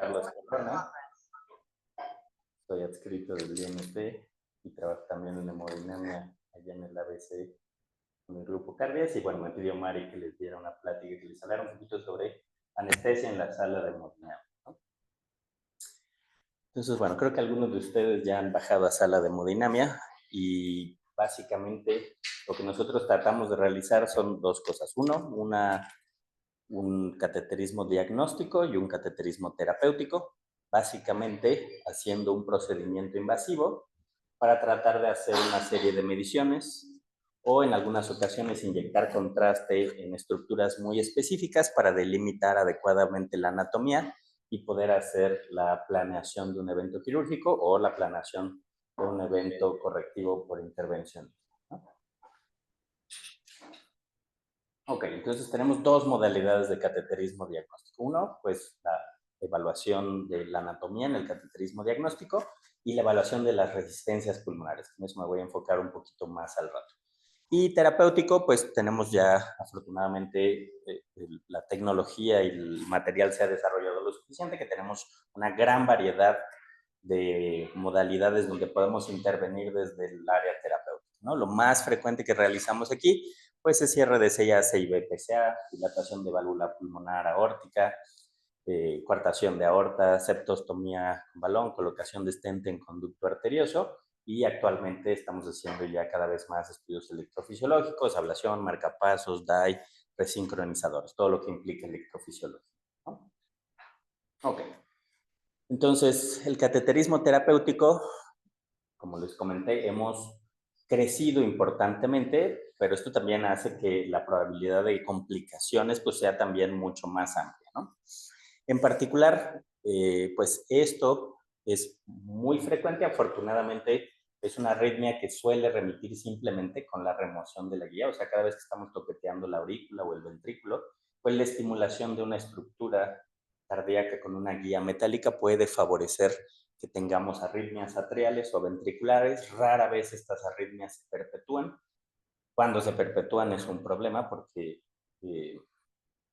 Carlos Corona, soy adscrito del INP y trabajo también en hemodinamia allá en el ABC con el grupo Cardias. Y bueno, me pidió Mari que les diera una plática, que les hablara un poquito sobre anestesia en la sala de hemodinamia, ¿no? Entonces, bueno, creo que algunos de ustedes ya han bajado a sala de hemodinamia y básicamente lo que nosotros tratamos de realizar son dos cosas. Un cateterismo diagnóstico y un cateterismo terapéutico, básicamente haciendo un procedimiento invasivo para tratar de hacer una serie de mediciones o en algunas ocasiones inyectar contraste en estructuras muy específicas para delimitar adecuadamente la anatomía y poder hacer la planeación de un evento quirúrgico o la planeación de un evento correctivo por intervención, ¿no? Ok, entonces tenemos dos modalidades de cateterismo diagnóstico. Uno, pues la evaluación de la anatomía en el cateterismo diagnóstico y la evaluación de las resistencias pulmonares. En eso me voy a enfocar un poquito más al rato. Y terapéutico, pues tenemos ya afortunadamente la tecnología y el material se ha desarrollado lo suficiente que tenemos una gran variedad de modalidades donde podemos intervenir desde el área terapéutica, ¿no? Lo más frecuente que realizamos aquí, pues es cierre de CIAC y BPCA, dilatación de válvula pulmonar aórtica, coartación de aorta, septostomía con balón, colocación de stent en conducto arterioso y actualmente estamos haciendo ya cada vez más estudios electrofisiológicos, ablación, marcapasos, DAI, resincronizadores, todo lo que implica electrofisiología, ¿no? Ok. Entonces, el cateterismo terapéutico, como les comenté, hemos crecido importantemente, pero esto también hace que la probabilidad de complicaciones pues sea también mucho más amplia, ¿no? En particular, pues esto es muy frecuente, afortunadamente es una arritmia que suele remitir simplemente con la remoción de la guía, o sea, cada vez que estamos toqueteando la aurícula o el ventrículo, pues la estimulación de una estructura cardíaca con una guía metálica puede favorecer que tengamos arritmias atriales o ventriculares. Rara vez estas arritmias se perpetúan. Cuando se perpetúan es un problema porque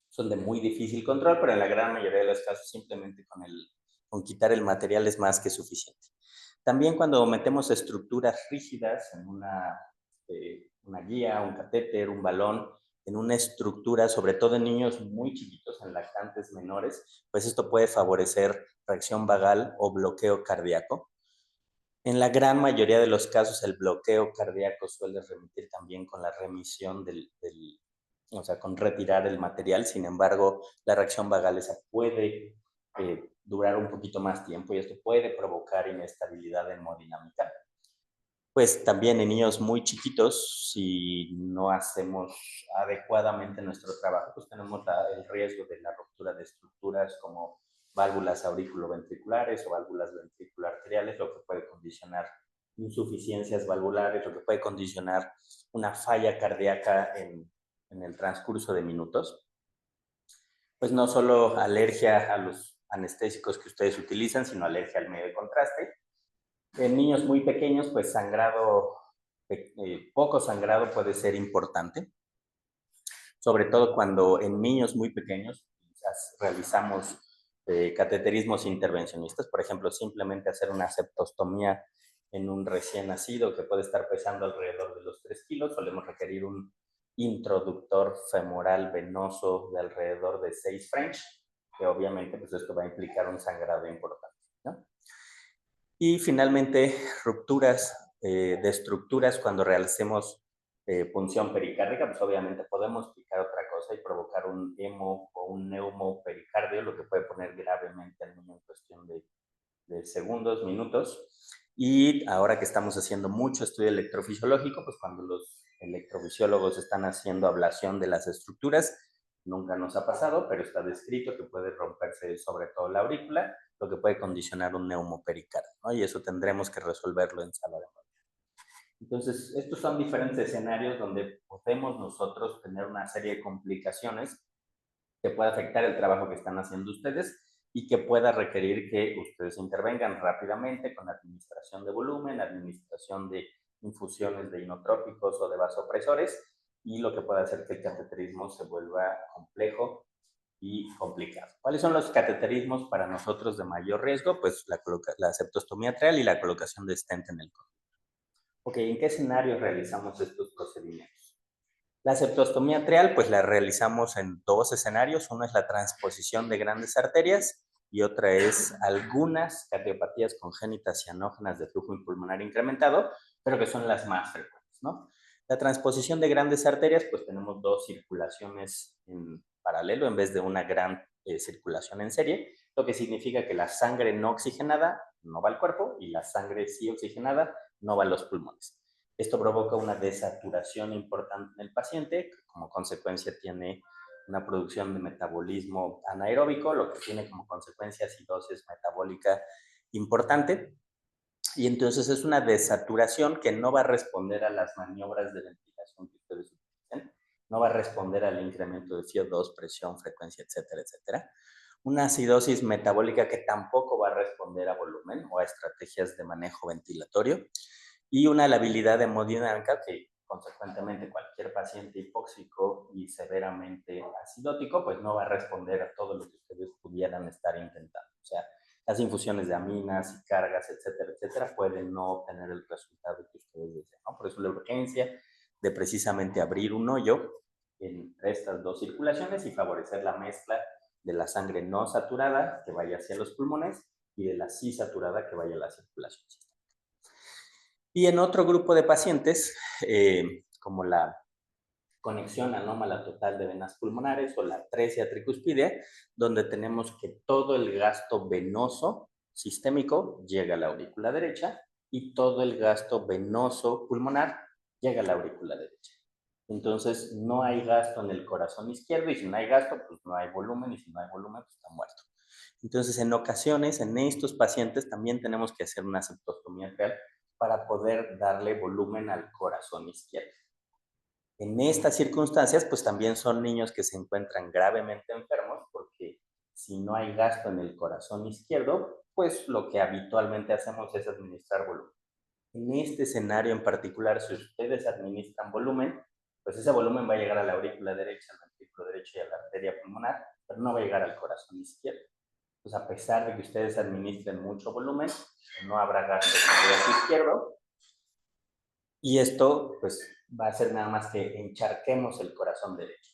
son de muy difícil control, pero en la gran mayoría de los casos simplemente con quitar el material es más que suficiente. También cuando metemos estructuras rígidas en una guía, un catéter, un balón, en una estructura, sobre todo en niños muy chiquitos, en lactantes menores, pues esto puede favorecer reacción vagal o bloqueo cardíaco. En la gran mayoría de los casos, el bloqueo cardíaco suele remitir también con la remisión o sea, con retirar el material. Sin embargo, la reacción vagal esa puede durar un poquito más tiempo y esto puede provocar inestabilidad hemodinámica. Pues también en niños muy chiquitos, si no hacemos adecuadamente nuestro trabajo, pues tenemos el riesgo de la ruptura de estructuras como válvulas auriculoventriculares o válvulas ventricular-arteriales, lo que puede condicionar insuficiencias valvulares, lo que puede condicionar una falla cardíaca en el transcurso de minutos. Pues no solo alergia a los anestésicos que ustedes utilizan, sino alergia al medio de contraste. En niños muy pequeños, pues poco sangrado puede ser importante, sobre todo cuando en niños muy pequeños realizamos cateterismos intervencionistas, por ejemplo, simplemente hacer una septostomía en un recién nacido que puede estar pesando alrededor de los 3 kilos, solemos requerir un introductor femoral venoso de alrededor de 6 French, que obviamente pues esto va a implicar un sangrado importante, ¿no? Y finalmente, rupturas de estructuras cuando realicemos punción pericárdica, pues obviamente podemos picar otra cosa y provocar un hemo o un neumopericardio, lo que puede poner gravemente al niño en cuestión de segundos, minutos. Y ahora que estamos haciendo mucho estudio electrofisiológico, pues cuando los electrofisiólogos están haciendo ablación de las estructuras, nunca nos ha pasado, pero está descrito que puede romperse sobre todo la aurícula, lo que puede condicionar un neumopericardio, ¿no? Y eso tendremos que resolverlo en sala de parto. Entonces, estos son diferentes escenarios donde podemos nosotros tener una serie de complicaciones que pueda afectar el trabajo que están haciendo ustedes y que pueda requerir que ustedes intervengan rápidamente con administración de volumen, administración de infusiones de inotrópicos o de vasopresores, y lo que puede hacer que el cateterismo se vuelva complejo y complicado. ¿Cuáles son los cateterismos para nosotros de mayor riesgo? Pues la septostomía atrial y la colocación de stent en el conducto. Ok, ¿en qué escenario realizamos estos procedimientos? La septostomía atrial, pues la realizamos en dos escenarios. Uno es la transposición de grandes arterias y otra es algunas cardiopatías congénitas cianógenas de flujo pulmonar incrementado, pero que son las más frecuentes, ¿no? La transposición de grandes arterias, pues tenemos dos circulaciones en paralelo en vez de una gran circulación en serie, lo que significa que la sangre no oxigenada no va al cuerpo y la sangre sí oxigenada no va a los pulmones. Esto provoca una desaturación importante en el paciente, que como consecuencia tiene una producción de metabolismo anaeróbico, lo que tiene como consecuencia acidosis metabólica importante. Y entonces es una desaturación que no va a responder a las maniobras de ventilación que ustedes utilicen, no va a responder al incremento de CO2, presión, frecuencia, etcétera, etcétera. Una acidosis metabólica que tampoco va a responder a volumen o a estrategias de manejo ventilatorio y una labilidad hemodinámica que consecuentemente cualquier paciente hipóxico y severamente acidótico pues no va a responder a todo lo que ustedes pudieran estar intentando. O sea, las infusiones de aminas y cargas, etcétera, etcétera, pueden no obtener el resultado que ustedes desean, ¿no? Por eso la urgencia de precisamente abrir un hoyo entre estas dos circulaciones y favorecer la mezcla de la sangre no saturada que vaya hacia los pulmones y de la sí saturada que vaya a la circulación sistémica. Y en otro grupo de pacientes, como la conexión anómala total de venas pulmonares o la atresia tricuspidea, donde tenemos que todo el gasto venoso sistémico llega a la aurícula derecha y todo el gasto venoso pulmonar llega a la aurícula derecha. Entonces, no hay gasto en el corazón izquierdo y si no hay gasto, pues no hay volumen y si no hay volumen, pues está muerto. Entonces, en ocasiones, en estos pacientes también tenemos que hacer una septostomía atrial para poder darle volumen al corazón izquierdo. En estas circunstancias, pues también son niños que se encuentran gravemente enfermos porque si no hay gasto en el corazón izquierdo, pues lo que habitualmente hacemos es administrar volumen. En este escenario en particular, si ustedes administran volumen, pues ese volumen va a llegar a la aurícula derecha, al ventrículo derecho y a la arteria pulmonar, pero no va a llegar al corazón izquierdo. Pues a pesar de que ustedes administren mucho volumen, no habrá gasto en el brazo izquierdo y esto pues va a ser nada más que encharquemos el corazón derecho.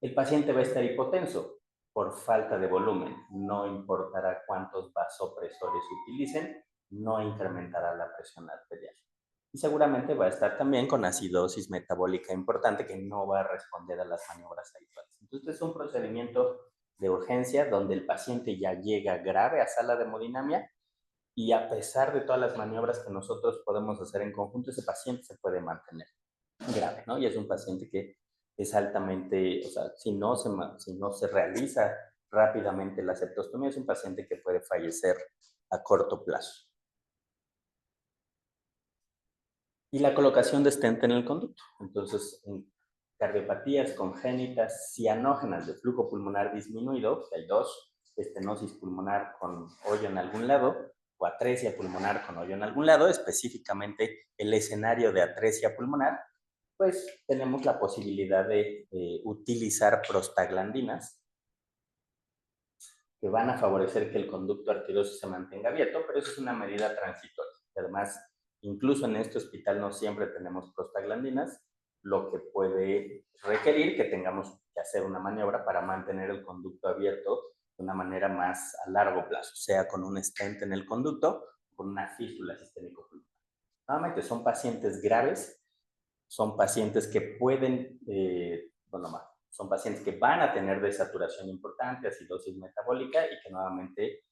El paciente va a estar hipotenso por falta de volumen, no importará cuántos vasopresores utilicen, no incrementará la presión arterial. Y seguramente va a estar también con acidosis metabólica importante que no va a responder a las maniobras habituales. Entonces es un procedimiento de urgencia donde el paciente ya llega grave a sala de hemodinamia y a pesar de todas las maniobras que nosotros podemos hacer en conjunto, ese paciente se puede mantener grave, ¿no? Y es un paciente que es altamente, o sea, si no se realiza rápidamente la septostomía, es un paciente que puede fallecer a corto plazo. Y la colocación de stent en el conducto. Entonces, en cardiopatías congénitas cianógenas de flujo pulmonar disminuido, que hay dos, estenosis pulmonar con hoyo en algún lado, o atresia pulmonar con hoyo en algún lado, específicamente el escenario de atresia pulmonar, pues tenemos la posibilidad de utilizar prostaglandinas que van a favorecer que el conducto arterioso se mantenga abierto, pero eso es una medida transitoria. Además, incluso en este hospital no siempre tenemos prostaglandinas, lo que puede requerir que tengamos que hacer una maniobra para mantener el conducto abierto de una manera más a largo plazo, sea con un stent en el conducto o con una fístula sistémico-pulmonar. Nuevamente, son pacientes graves, son pacientes que pueden, son pacientes que van a tener desaturación importante, acidosis metabólica y que nuevamente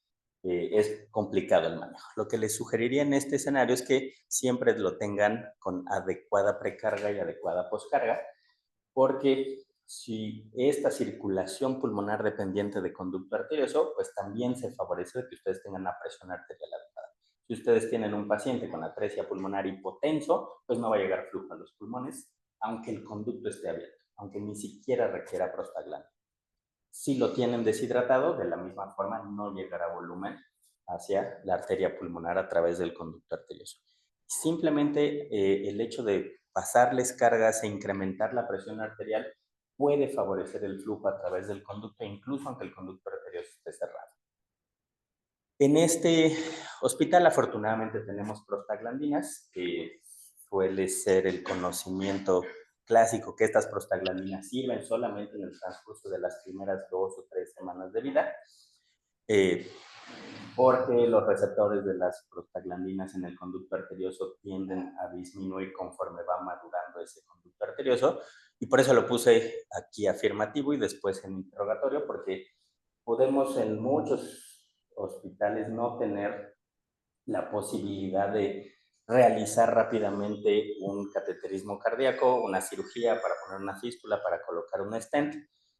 es complicado el manejo. Lo que les sugeriría en este escenario es que siempre lo tengan con adecuada precarga y adecuada poscarga, porque si esta circulación pulmonar dependiente de conducto arterioso, pues también se favorece que ustedes tengan una presión arterial adecuada. Si ustedes tienen un paciente con atresia pulmonar hipotenso, pues no va a llegar flujo a los pulmones, aunque el conducto esté abierto, aunque ni siquiera requiera prostaglandina. Si lo tienen deshidratado, de la misma forma no llegará volumen hacia la arteria pulmonar a través del conducto arterioso. Simplemente el hecho de pasarles cargas e incrementar la presión arterial puede favorecer el flujo a través del conducto, incluso aunque el conducto arterioso esté cerrado. En este hospital, afortunadamente, tenemos prostaglandinas, que suele ser el conocimiento clásico que estas prostaglandinas sirven solamente en el transcurso de las primeras 2 o 3 semanas de vida, eh, porque los receptores de las prostaglandinas en el conducto arterioso tienden a disminuir conforme va madurando ese conducto arterioso, y por eso lo puse aquí afirmativo y después en interrogatorio, porque podemos en muchos hospitales no tener la posibilidad de realizar rápidamente un cateterismo cardíaco, una cirugía para poner una fístula, para colocar un stent.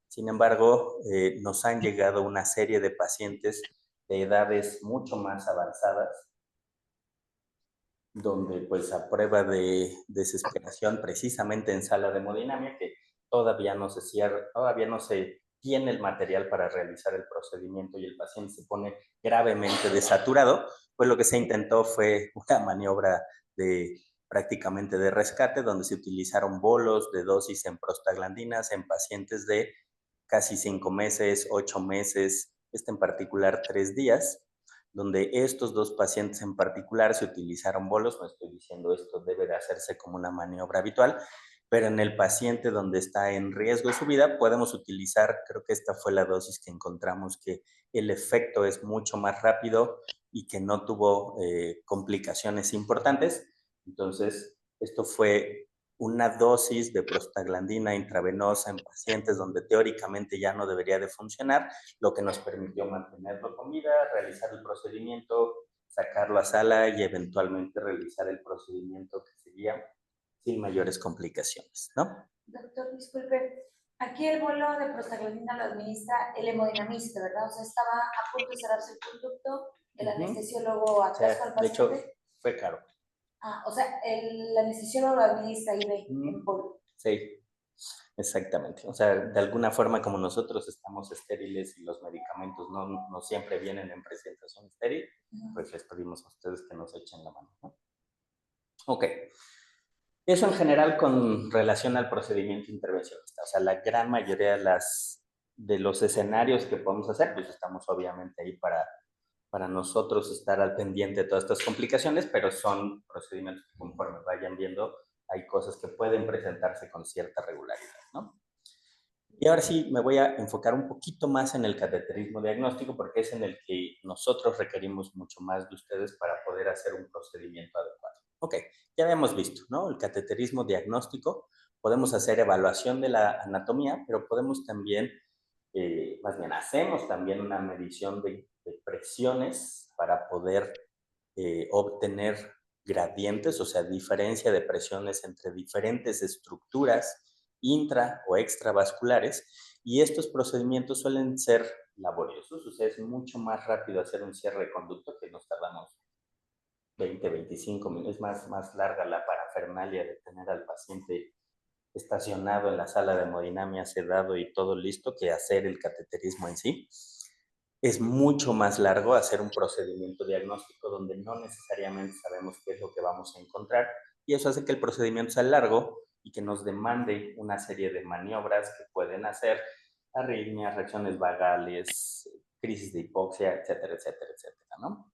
Sin embargo, nos han llegado una serie de pacientes de edades mucho más avanzadas, donde pues a prueba de desesperación, precisamente en sala de hemodinamia, que todavía no se cierra, todavía no se tiene el material para realizar el procedimiento y el paciente se pone gravemente desaturado, pues lo que se intentó fue una maniobra de prácticamente de rescate, donde se utilizaron bolos de dosis en prostaglandinas en pacientes de casi 5 meses, 8 meses, en particular 3 días, donde estos dos pacientes en particular se utilizaron bolos. No estoy diciendo esto debe de hacerse como una maniobra habitual, pero en el paciente donde está en riesgo su vida podemos utilizar, creo que esta fue la dosis que encontramos que el efecto es mucho más rápido y que no tuvo complicaciones importantes. Entonces, esto fue una dosis de prostaglandina intravenosa en pacientes donde teóricamente ya no debería de funcionar, lo que nos permitió mantenerlo con vida, realizar el procedimiento, sacarlo a sala y eventualmente realizar el procedimiento que seguía sin mayores complicaciones, ¿no? Doctor, disculpe, aquí el bolo de prostaglandina lo administra el hemodinamista, ¿verdad? O sea, estaba a punto de cerrarse el conducto, el anestesiólogo atrás con el De hecho, paciente. fue caro. Ah, o sea, el anestesiólogo lo administra ahí en bolo. Sí, exactamente. O sea, de alguna forma, como nosotros estamos estériles y los medicamentos no siempre vienen en presentación estéril, pues les pedimos a ustedes que nos echen la mano, ¿no? Ok. Eso en general con relación al procedimiento intervencionista. O sea, la gran mayoría de los escenarios que podemos hacer, pues estamos obviamente ahí para nosotros estar al pendiente de todas estas complicaciones, pero son procedimientos que conforme vayan viendo, hay cosas que pueden presentarse con cierta regularidad, ¿no? Y ahora sí me voy a enfocar un poquito más en el cateterismo diagnóstico, porque es en el que nosotros requerimos mucho más de ustedes para poder hacer un procedimiento adecuado. Ok, ya habíamos visto, ¿no? El cateterismo diagnóstico, podemos hacer evaluación de la anatomía, pero podemos también, más bien hacemos también una medición de presiones para poder obtener gradientes, o sea, diferencia de presiones entre diferentes estructuras intra o extravasculares, y estos procedimientos suelen ser laboriosos. O sea, es mucho más rápido hacer un cierre de conducto, que nos tardamos 20, 25 minutos, es más larga la parafernalia de tener al paciente estacionado en la sala de hemodinamia, sedado y todo listo, que hacer el cateterismo en sí. Es mucho más largo hacer un procedimiento diagnóstico donde no necesariamente sabemos qué es lo que vamos a encontrar, y eso hace que el procedimiento sea largo y que nos demande una serie de maniobras que pueden hacer arritmias, reacciones vagales, crisis de hipoxia, etcétera, etcétera, etcétera, ¿no?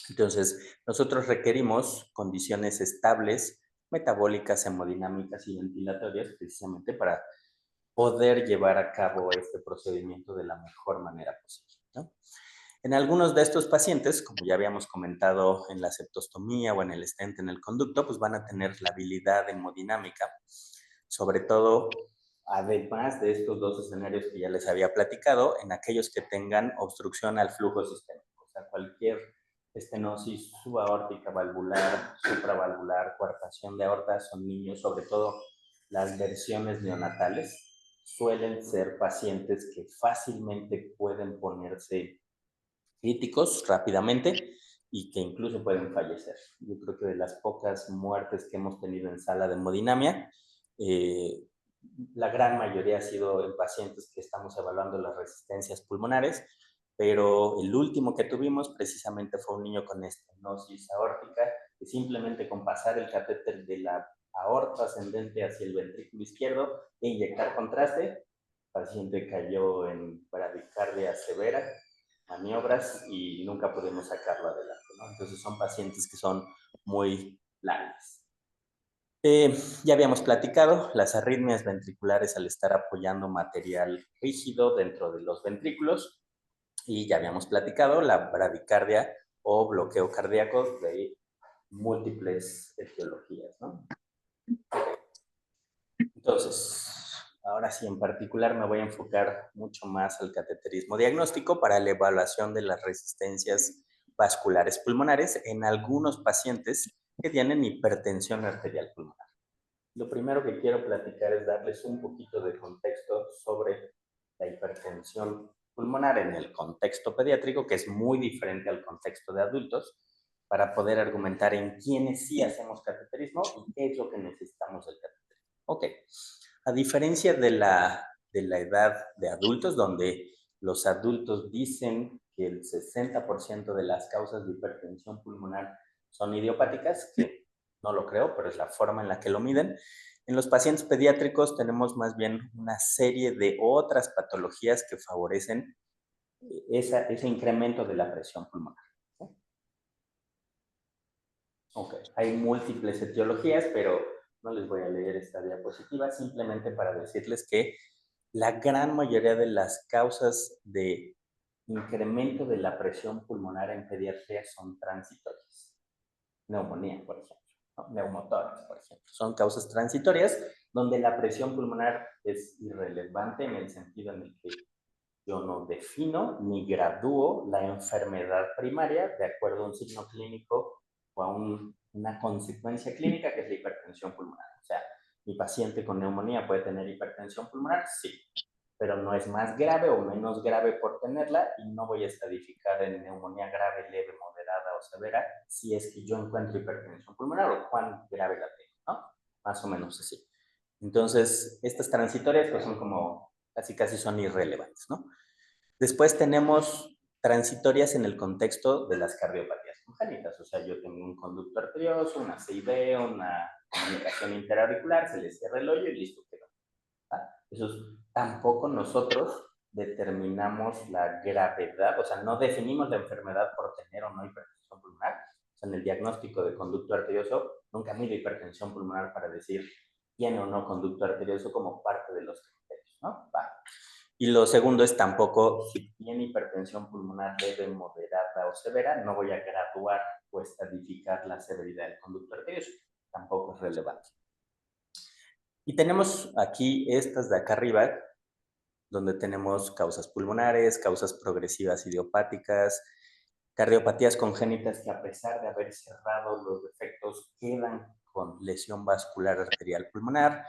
Entonces, nosotros requerimos condiciones estables, metabólicas, hemodinámicas y ventilatorias, precisamente para poder llevar a cabo este procedimiento de la mejor manera posible, ¿no? En algunos de estos pacientes, como ya habíamos comentado en la septostomía o en el stent en el conducto, pues van a tener la habilidad hemodinámica, sobre todo, además de estos dos escenarios que ya les había platicado, en aquellos que tengan obstrucción al flujo sistémico. O sea, cualquier estenosis subaórtica, valvular, supravalvular, coartación de aorta, son niños, sobre todo las versiones neonatales, suelen ser pacientes que fácilmente pueden ponerse críticos rápidamente y que incluso pueden fallecer. Yo creo que de las pocas muertes que hemos tenido en sala de hemodinamia, eh, la gran mayoría ha sido en pacientes que estamos evaluando las resistencias pulmonares, pero el último que tuvimos precisamente fue un niño con estenosis aórtica, que simplemente con pasar el catéter de la aorta ascendente hacia el ventrículo izquierdo e inyectar contraste. El paciente cayó en bradicardia severa, maniobras y nunca pudimos sacarlo adelante, ¿no? Entonces son pacientes que son muy largas. Ya habíamos platicado, las arritmias ventriculares al estar apoyando material rígido dentro de los ventrículos, y ya habíamos platicado la bradicardia o bloqueo cardíaco de múltiples etiologías, ¿no? Entonces, ahora sí, en particular me voy a enfocar mucho más al cateterismo diagnóstico para la evaluación de las resistencias vasculares pulmonares en algunos pacientes que tienen hipertensión arterial pulmonar. Lo primero que quiero platicar es darles un poquito de contexto sobre la hipertensión pulmonar en el contexto pediátrico, que es muy diferente al contexto de adultos, para poder argumentar en quiénes sí hacemos cateterismo y qué es lo que necesitamos del cateterismo. Ok, a diferencia de la edad de adultos, donde los adultos dicen que el 60% de las causas de hipertensión pulmonar son idiopáticas, que no lo creo, pero es la forma en la que lo miden. En los pacientes pediátricos tenemos más bien una serie de otras patologías que favorecen ese incremento de la presión pulmonar. Ok, hay múltiples etiologías, pero no les voy a leer esta diapositiva, simplemente para decirles que la gran mayoría de las causas de incremento de la presión pulmonar en pediatría son transitorias. Neumonía, por ejemplo, ¿no? Neumotórax, por ejemplo. Son causas transitorias donde la presión pulmonar es irrelevante en el sentido en el que yo no defino ni gradúo la enfermedad primaria de acuerdo a un signo clínico o a una consecuencia clínica que es la hipertensión pulmonar. O sea, mi paciente con neumonía puede tener hipertensión pulmonar, sí, pero no es más grave o menos grave por tenerla y no voy a estadificar en neumonía grave, leve, moderada o severa si es que yo encuentro hipertensión pulmonar o cuán grave la tengo, ¿no? Más o menos así. Entonces, estas transitorias pues son como casi son irrelevantes, ¿no? Después tenemos transitorias en el contexto de las cardiopatías congénitas, o sea, yo tengo un conducto arterioso, una CIB, una comunicación interauricular, se le cierra el hoyo y listo, quedó. Eso tampoco nosotros determinamos la gravedad, o sea, no definimos la enfermedad por tener o no hipertensión pulmonar. O sea, en el diagnóstico de conducto arterioso, nunca mido hipertensión pulmonar para decir tiene o no conducto arterioso como parte de los criterios, ¿no? Va. Y lo segundo es tampoco, si tiene hipertensión pulmonar leve, moderada o severa, no voy a graduar o estadificar la severidad del conducto arterioso. Tampoco es relevante. Y tenemos aquí estas de acá arriba, donde tenemos causas pulmonares, causas progresivas idiopáticas, cardiopatías congénitas que a pesar de haber cerrado los defectos quedan con lesión vascular arterial pulmonar,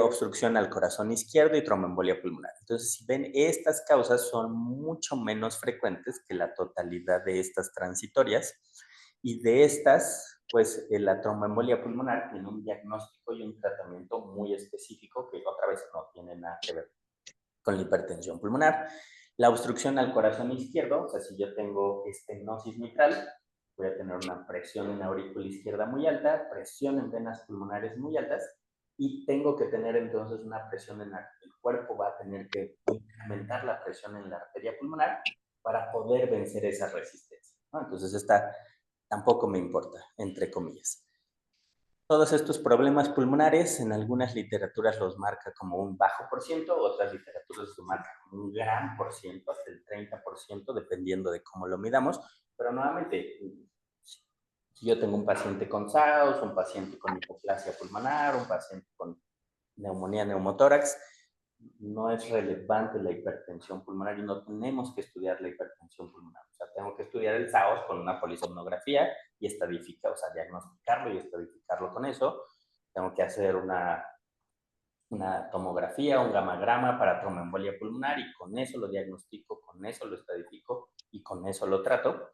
obstrucción al corazón izquierdo y tromboembolia pulmonar. Entonces, si ven, estas causas son mucho menos frecuentes que la totalidad de estas transitorias y de estas, pues la tromboembolia pulmonar tiene un diagnóstico y un tratamiento muy específico que otra vez no tiene nada que ver con la hipertensión pulmonar. La obstrucción al corazón izquierdo, o sea, si yo tengo estenosis mitral, voy a tener una presión en la aurícula izquierda muy alta, presión en venas pulmonares muy altas, y tengo que tener entonces una presión en el cuerpo, va a tener que incrementar la presión en la arteria pulmonar para poder vencer esa resistencia, ¿no? Entonces esta tampoco me importa, entre comillas. Todos estos problemas pulmonares, en algunas literaturas los marca como un bajo por ciento, otras literaturas los marcan como un gran por ciento, hasta el 30%, dependiendo de cómo lo midamos. Pero nuevamente, si yo tengo un paciente con SAUS, un paciente con hipoplasia pulmonar, un paciente con neumonía neumotórax, no es relevante la hipertensión pulmonar y no tenemos que estudiar la hipertensión pulmonar. O sea, tengo que estudiar el SAOS con una polisomnografía y estadificar, o sea, diagnosticarlo y estadificarlo con eso. Tengo que hacer una tomografía, un gamagrama para tromboembolia pulmonar y con eso lo diagnostico, con eso lo estadifico y con eso lo trato.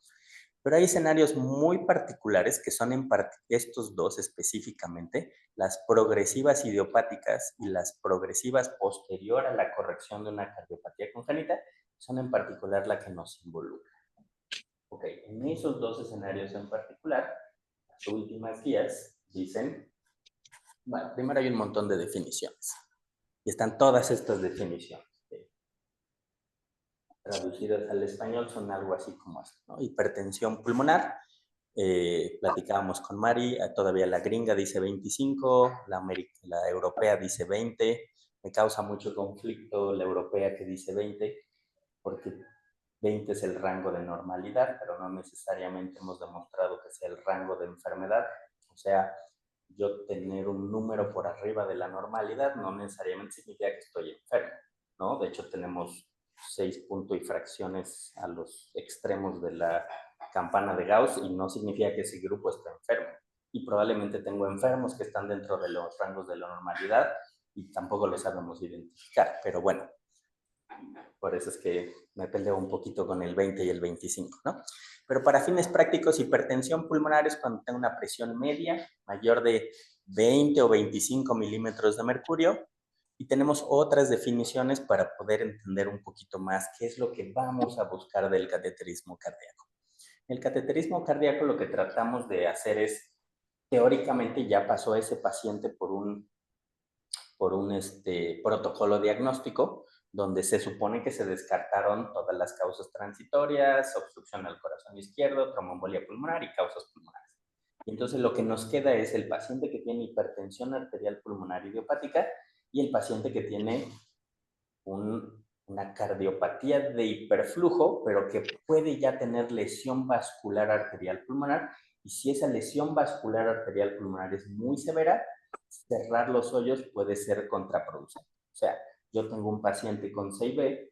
Pero hay escenarios muy particulares que son en estos dos específicamente, las progresivas idiopáticas y las progresivas posterior a la corrección de una cardiopatía congénita, son en particular la que nos involucra. Ok, en esos dos escenarios en particular, las últimas guías dicen Bueno, primero hay un montón de definiciones. Y están todas estas definiciones. Traducidas al español son algo así como esto, ¿no? Hipertensión pulmonar. Platicábamos con Mari, todavía la gringa dice 25, la europea dice 20. Me causa mucho conflicto la europea que dice 20, porque 20 es el rango de normalidad, pero no necesariamente hemos demostrado que sea el rango de enfermedad. O sea, yo tener un número por arriba de la normalidad no necesariamente significa que estoy enfermo, ¿no? De hecho, tenemos 6 puntos y fracciones a los extremos de la campana de Gauss y no significa que ese grupo esté enfermo. Y probablemente tengo enfermos que están dentro de los rangos de la normalidad y tampoco los sabemos identificar. Pero bueno, por eso es que me peleo un poquito con el 20 y el 25, ¿no? Pero para fines prácticos, hipertensión pulmonar es cuando tengo una presión media mayor de 20 o 25 milímetros de mercurio. Y tenemos otras definiciones para poder entender un poquito más qué es lo que vamos a buscar del cateterismo cardíaco. El cateterismo cardíaco lo que tratamos de hacer es, teóricamente ya pasó ese paciente por un protocolo diagnóstico donde se supone que se descartaron todas las causas transitorias, obstrucción al corazón izquierdo, tromboembolia pulmonar y causas pulmonares. Y entonces lo que nos queda es el paciente que tiene hipertensión arterial pulmonar idiopática y el paciente que tiene una cardiopatía de hiperflujo, pero que puede ya tener lesión vascular arterial pulmonar. Y si esa lesión vascular arterial pulmonar es muy severa, cerrar los hoyos puede ser contraproducente. O sea, yo tengo un paciente con CIB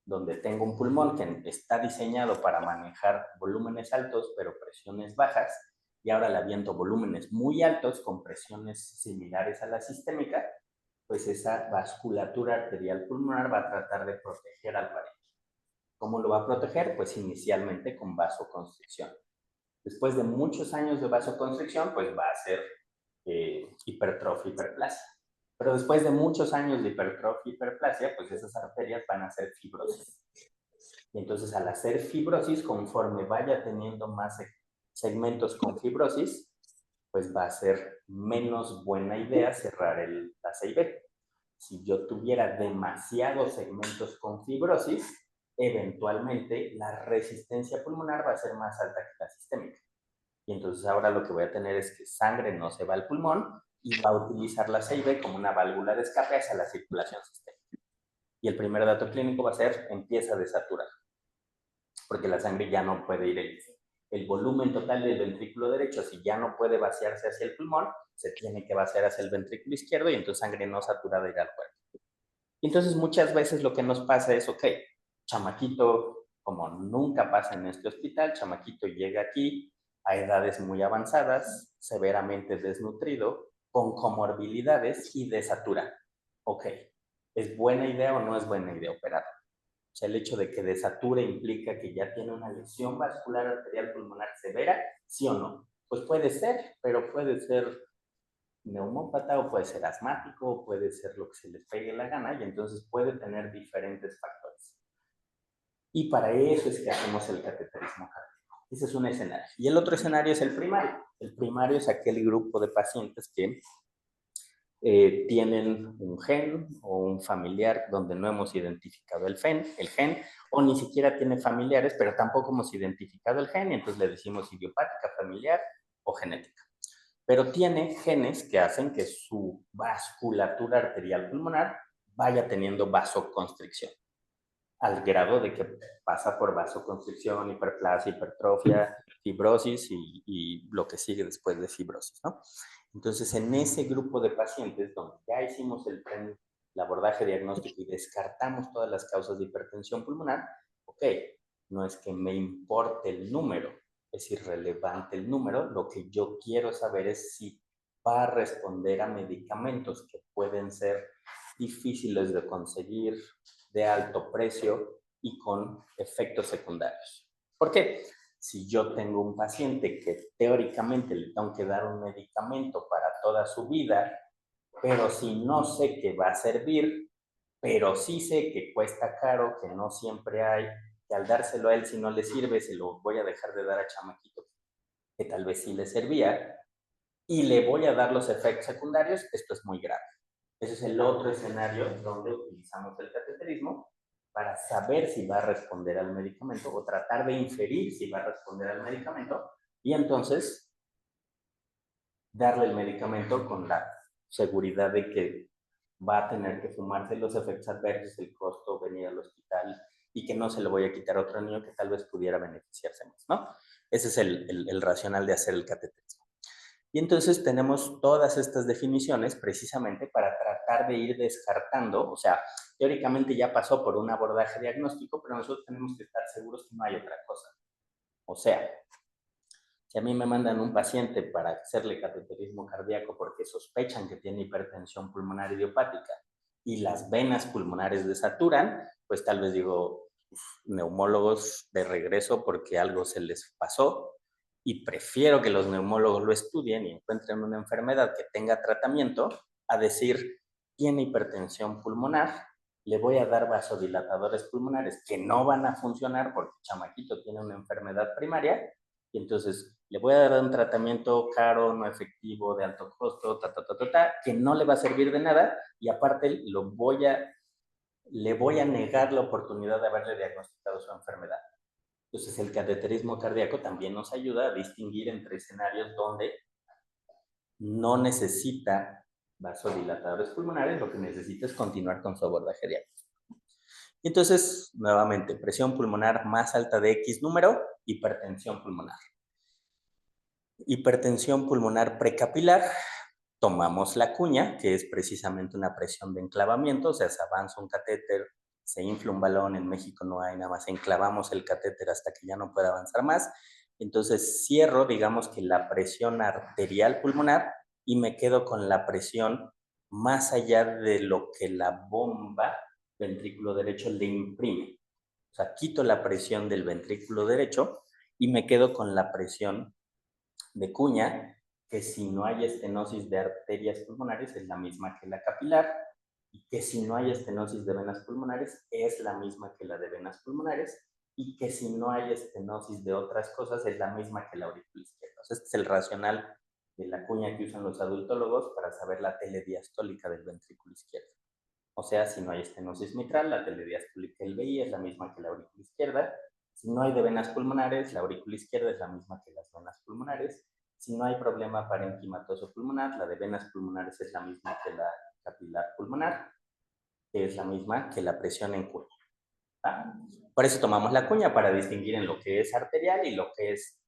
donde tengo un pulmón que está diseñado para manejar volúmenes altos, pero presiones bajas, y ahora le aviento volúmenes muy altos con presiones similares a la sistémica, pues esa vasculatura arterial pulmonar va a tratar de proteger al paciente. ¿Cómo lo va a proteger? Pues inicialmente con vasoconstricción. Después de muchos años de vasoconstricción, pues va a ser hipertrofia, hiperplasia. Pero después de muchos años de hipertrofia, hiperplasia, pues esas arterias van a hacer fibrosis. Y entonces al hacer fibrosis, conforme vaya teniendo más segmentos con fibrosis, pues va a ser menos buena idea cerrar la CIB. Si yo tuviera demasiados segmentos con fibrosis, eventualmente la resistencia pulmonar va a ser más alta que la sistémica. Y entonces ahora lo que voy a tener es que sangre no se va al pulmón y va a utilizar la CIB como una válvula de escape hacia la circulación sistémica. Y el primer dato clínico va a ser, empieza a desaturar, porque la sangre ya no puede ir el volumen total del ventrículo derecho, si ya no puede vaciarse hacia el pulmón, se tiene que vaciar hacia el ventrículo izquierdo y entonces sangre no saturada irá al cuerpo. Y entonces muchas veces lo que nos pasa es, ok, chamaquito, como nunca pasa en este hospital, chamaquito llega aquí a edades muy avanzadas, severamente desnutrido, con comorbilidades y desatura. Ok, ¿es buena idea o no es buena idea operar? O sea, el hecho de que desature implica que ya tiene una lesión vascular arterial pulmonar severa, ¿sí o no? Pues puede ser, pero puede ser neumópata o puede ser asmático o puede ser lo que se les pegue la gana y entonces puede tener diferentes factores. Y para eso es que hacemos el cateterismo cardíaco. Ese es un escenario. Y el otro escenario es el primario. El primario es aquel grupo de pacientes que tienen un gen o un familiar donde no hemos identificado el gen, o ni siquiera tiene familiares, pero tampoco hemos identificado el gen, y entonces le decimos idiopática, familiar o genética. Pero tiene genes que hacen que su vasculatura arterial pulmonar vaya teniendo vasoconstricción, al grado de que pasa por vasoconstricción, hiperplasia, hipertrofia, fibrosis y lo que sigue después de fibrosis, ¿no? Entonces, en ese grupo de pacientes donde ya hicimos el abordaje diagnóstico y descartamos todas las causas de hipertensión pulmonar, ok, no es que me importe el número, es irrelevante el número, lo que yo quiero saber es si va a responder a medicamentos que pueden ser difíciles de conseguir, de alto precio y con efectos secundarios. ¿Por qué? Si yo tengo un paciente que teóricamente le tengo que dar un medicamento para toda su vida, pero si no sé que va a servir, pero sí sé que cuesta caro, que no siempre hay, que al dárselo a él si no le sirve, se lo voy a dejar de dar a chamaquito, que tal vez sí le servía, y le voy a dar los efectos secundarios, esto es muy grave. Ese es el otro escenario donde utilizamos el cateterismo para saber si va a responder al medicamento o tratar de inferir si va a responder al medicamento y entonces darle el medicamento con la seguridad de que va a tener que fumarse los efectos adversos, el costo, venir al hospital y que no se lo voy a quitar a otro niño que tal vez pudiera beneficiarse más, ¿no? Ese es el racional de hacer el cateterismo. Y entonces tenemos todas estas definiciones precisamente para tratar de ir descartando, o sea, teóricamente ya pasó por un abordaje diagnóstico, pero nosotros tenemos que estar seguros que no hay otra cosa. O sea, si a mí me mandan un paciente para hacerle cateterismo cardíaco porque sospechan que tiene hipertensión pulmonar idiopática y las venas pulmonares desaturan, pues tal vez digo, neumólogos de regreso porque algo se les pasó y prefiero que los neumólogos lo estudien y encuentren una enfermedad que tenga tratamiento a decir, tiene hipertensión pulmonar, le voy a dar vasodilatadores pulmonares que no van a funcionar porque el chamaquito tiene una enfermedad primaria y entonces le voy a dar un tratamiento caro, no efectivo, de alto costo, que no le va a servir de nada y aparte le voy a negar la oportunidad de haberle diagnosticado su enfermedad. Entonces el cateterismo cardíaco también nos ayuda a distinguir entre escenarios donde no necesita vasodilatadores pulmonares, lo que necesita es continuar con su abordaje diagnóstico. Entonces, nuevamente, presión pulmonar más alta de X número, hipertensión pulmonar. Hipertensión pulmonar precapilar, tomamos la cuña, que es precisamente una presión de enclavamiento, o sea, se avanza un catéter, se infla un balón, en México no hay, nada más enclavamos el catéter hasta que ya no pueda avanzar más. Entonces cierro, digamos que la presión arterial pulmonar y me quedo con la presión más allá de lo que la bomba ventrículo derecho le imprime. O sea, quito la presión del ventrículo derecho y me quedo con la presión de cuña, que si no hay estenosis de arterias pulmonares es la misma que la capilar y que si no hay estenosis de venas pulmonares es la misma que la de venas pulmonares y que si no hay estenosis de otras cosas es la misma que la aurícula izquierda. O sea, este es el racional de la cuña que usan los adultólogos para saber la telediastólica del ventrículo izquierdo. O sea, si no hay estenosis mitral, la telediastólica del VI es la misma que la aurícula izquierda. Si no hay de venas pulmonares, la aurícula izquierda es la misma que las venas pulmonares. Si no hay problema parenquimatoso pulmonar, la de venas pulmonares es la misma que la capilar pulmonar, que es la misma que la presión en cuña. ¿Ah? Por eso tomamos la cuña, para distinguir en lo que es arterial y lo que es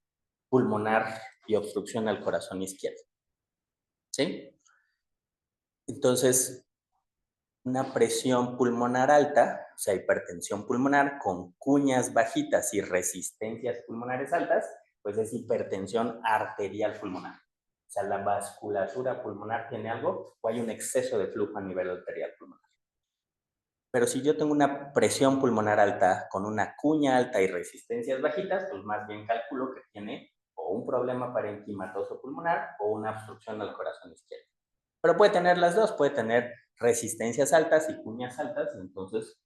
pulmonar y obstrucción al corazón izquierdo. ¿Sí? Entonces, una presión pulmonar alta, o sea, hipertensión pulmonar con cuñas bajitas y resistencias pulmonares altas, pues es hipertensión arterial pulmonar. O sea, la vasculatura pulmonar tiene algo o hay un exceso de flujo a nivel arterial pulmonar. Pero si yo tengo una presión pulmonar alta con una cuña alta y resistencias bajitas, pues más bien calculo que tiene o un problema parenquimatoso pulmonar o una obstrucción al corazón izquierdo. Pero puede tener las dos, puede tener resistencias altas y cuñas altas, y entonces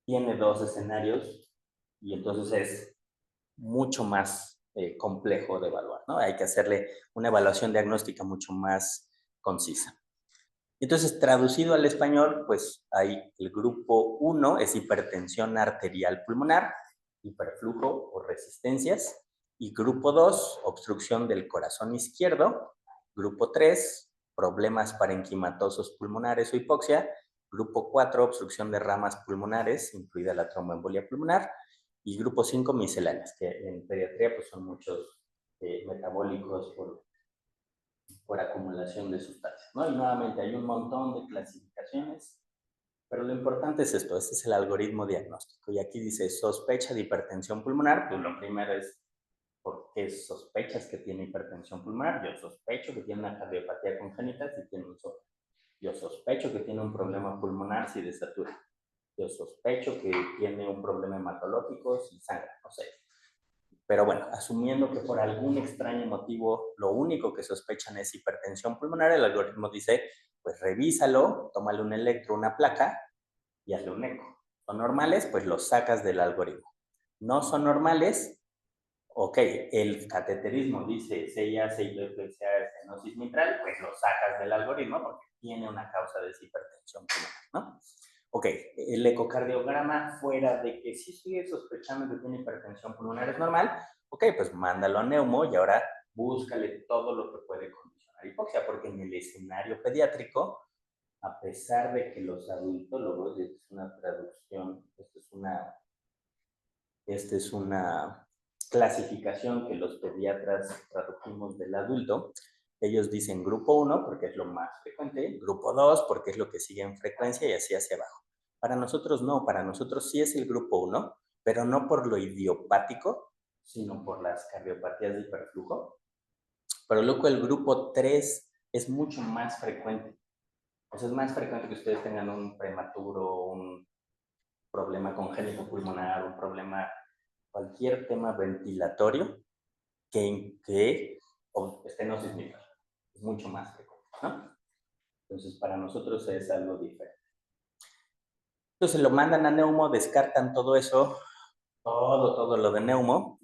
tiene dos escenarios y entonces es mucho más complejo de evaluar, ¿no? Hay que hacerle una evaluación diagnóstica mucho más concisa. Entonces, traducido al español, pues hay el grupo 1 es hipertensión arterial pulmonar, hiperflujo o resistencias, y grupo 2, obstrucción del corazón izquierdo, grupo 3, problemas parenquimatosos pulmonares o hipoxia, grupo 4, obstrucción de ramas pulmonares, incluida la tromboembolia pulmonar, y grupo 5, misceláneas, que en pediatría pues son muchos metabólicos por acumulación de sustancias, ¿no? Y nuevamente hay un montón de clasificaciones, pero lo importante es esto, este es el algoritmo diagnóstico. Y aquí dice sospecha de hipertensión pulmonar, pues lo primero es ¿por qué sospechas que tiene hipertensión pulmonar? Yo sospecho que tiene una cardiopatía congénita si tiene un soplo. Yo sospecho que tiene un problema pulmonar si desatura. Yo sospecho que tiene un problema hematológico si sangra, no sé. Pero bueno, asumiendo que por algún extraño motivo lo único que sospechan es hipertensión pulmonar, el algoritmo dice, pues revísalo, tómale un electro, una placa y hazle un eco. ¿Son normales? Pues los sacas del algoritmo. No son normales, Ok, el cateterismo dice CIA, CIBPCA, estenosis mitral, pues lo sacas del algoritmo porque tiene una causa de hipertensión pulmonar, ¿no? Ok, el ecocardiograma, fuera de que sí sigue sospechando que tiene hipertensión pulmonar, es normal, ok, pues mándalo a neumo y ahora búscale todo lo que puede condicionar hipoxia, porque en el escenario pediátrico, a pesar de que los adultólogos, y esta es una traducción, esta es una clasificación que los pediatras tradujimos del adulto, ellos dicen grupo 1 porque es lo más frecuente, grupo 2 porque es lo que sigue en frecuencia y así hacia abajo. Para nosotros no, para nosotros sí es el grupo 1, pero no por lo idiopático, sino por las cardiopatías de hiperflujo. Pero luego el grupo 3 es mucho más frecuente. O sea, es más frecuente que ustedes tengan un prematuro, un problema congénito pulmonar, un problema, cualquier tema ventilatorio que estenosis mitral. Es mucho más frecuente, ¿no? Entonces, para nosotros es algo diferente. Entonces, lo mandan a neumo, descartan todo eso, todo lo de neumo.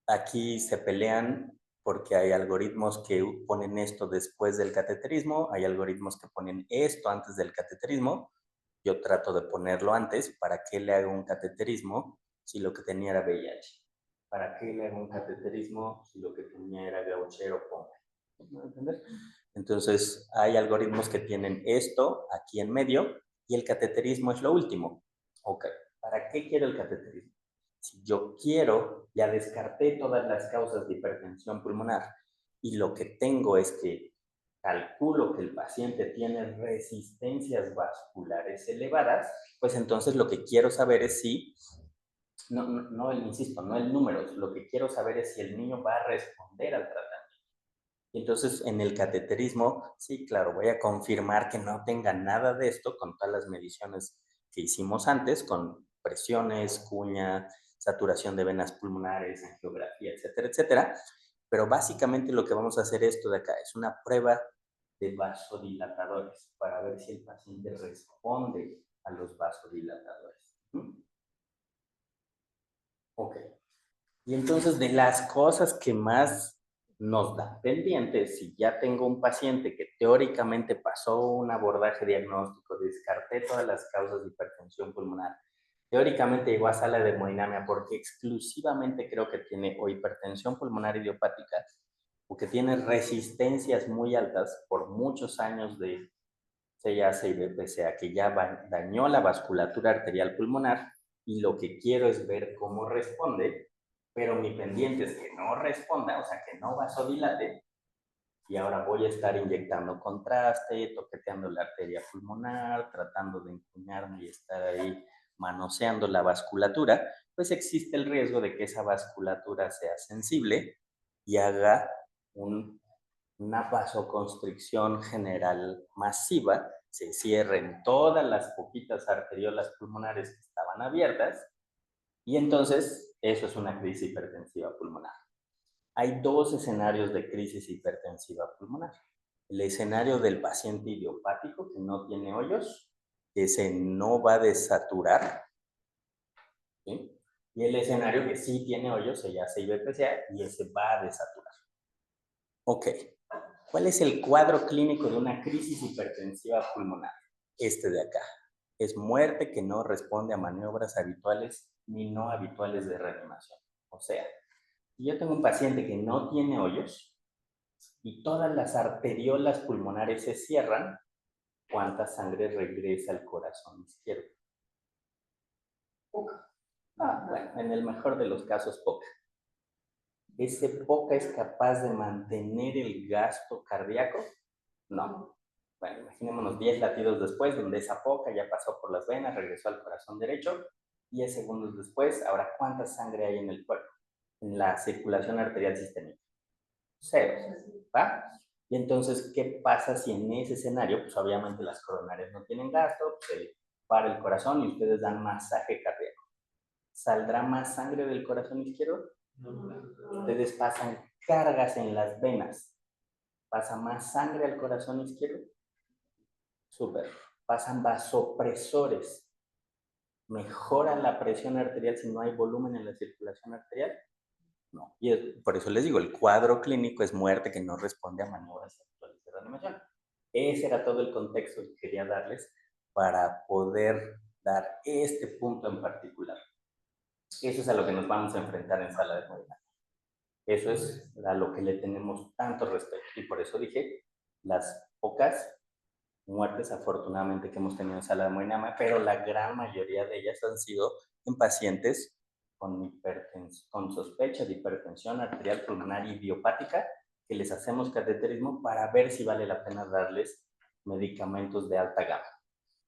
Aquí se pelean porque hay algoritmos que ponen esto después del cateterismo, hay algoritmos que ponen esto antes del cateterismo. Yo trato de ponerlo antes. ¿Para qué le hago un cateterismo si lo que tenía era VIH? ¿Para qué le hago un cateterismo si lo que tenía era gauchero ponga? ¿No entender? Entonces, hay algoritmos que tienen esto aquí en medio y el cateterismo es lo último. Ok, ¿para qué quiero el cateterismo? Si yo quiero, ya descarté todas las causas de hipertensión pulmonar y lo que tengo es que calculo que el paciente tiene resistencias vasculares elevadas, pues entonces lo que quiero saber es si, insisto, no el número, lo que quiero saber es si el niño va a responder al tratamiento. Y entonces en el cateterismo, sí, claro, voy a confirmar que no tenga nada de esto con todas las mediciones que hicimos antes, con presiones, cuña, saturación de venas pulmonares, angiografía, etcétera, etcétera. Pero básicamente lo que vamos a hacer esto de acá es una prueba de vasodilatadores para ver si el paciente responde a los vasodilatadores. Ok. Y entonces de las cosas que más nos dan pendientes, si ya tengo un paciente que teóricamente pasó un abordaje diagnóstico, descarté todas las causas de hipertensión pulmonar, teóricamente llegó a sala de hemodinamia porque exclusivamente creo que tiene o hipertensión pulmonar idiopática o que tiene resistencias muy altas por muchos años de CIASA y BPCA, que ya dañó la vasculatura arterial pulmonar y lo que quiero es ver cómo responde, pero mi pendiente es que no responda, o sea, que no vasodilate, y ahora voy a estar inyectando contraste, toqueteando la arteria pulmonar, tratando de encuñarme y estar ahí manoseando la vasculatura, pues existe el riesgo de que esa vasculatura sea sensible y haga una vasoconstricción general masiva, se cierren todas las poquitas arteriolas pulmonares que estaban abiertas y entonces eso es una crisis hipertensiva pulmonar. Hay dos escenarios de crisis hipertensiva pulmonar. El escenario del paciente idiopático que no tiene hoyos, que ese no va a desaturar, ¿sí? Y el escenario que sí tiene hoyos, se llama CIBPCA, y ese va a desaturar. Ok, ¿cuál es el cuadro clínico de una crisis hipertensiva pulmonar? Este de acá. Es muerte que no responde a maniobras habituales ni no habituales de reanimación. O sea, si yo tengo un paciente que no tiene hoyos y todas las arteriolas pulmonares se cierran, ¿cuánta sangre regresa al corazón izquierdo? Poca. Bueno, en el mejor de los casos, poca. ¿Ese poca es capaz de mantener el gasto cardíaco? No. Bueno, imaginémonos 10 latidos después, donde esa poca ya pasó por las venas, regresó al corazón derecho. 10 segundos después, ahora, ¿cuánta sangre hay en el cuerpo? En la circulación arterial sistémica. 0. ¿Va? Y entonces, ¿qué pasa si en ese escenario, pues obviamente las coronarias no tienen gasto, se para el corazón y ustedes dan masaje cardíaco? ¿Saldrá más sangre del corazón izquierdo? No. Ustedes pasan cargas en las venas. ¿Pasa más sangre al corazón izquierdo? Súper. Pasan vasopresores. ¿Mejora la presión arterial si no hay volumen en la circulación arterial? No. Y por eso les digo, el cuadro clínico es muerte que no responde a maniobras actuales de reanimación. Ese era todo el contexto que quería darles para poder dar este punto en particular. Eso es a lo que nos vamos a enfrentar en sala de hemodinamia. Eso es a lo que le tenemos tanto respeto. Y por eso dije, las pocas muertes afortunadamente que hemos tenido en sala de hemodinamia, pero la gran mayoría de ellas han sido en pacientes con sospecha de hipertensión arterial pulmonar idiopática, que les hacemos cateterismo para ver si vale la pena darles medicamentos de alta gama.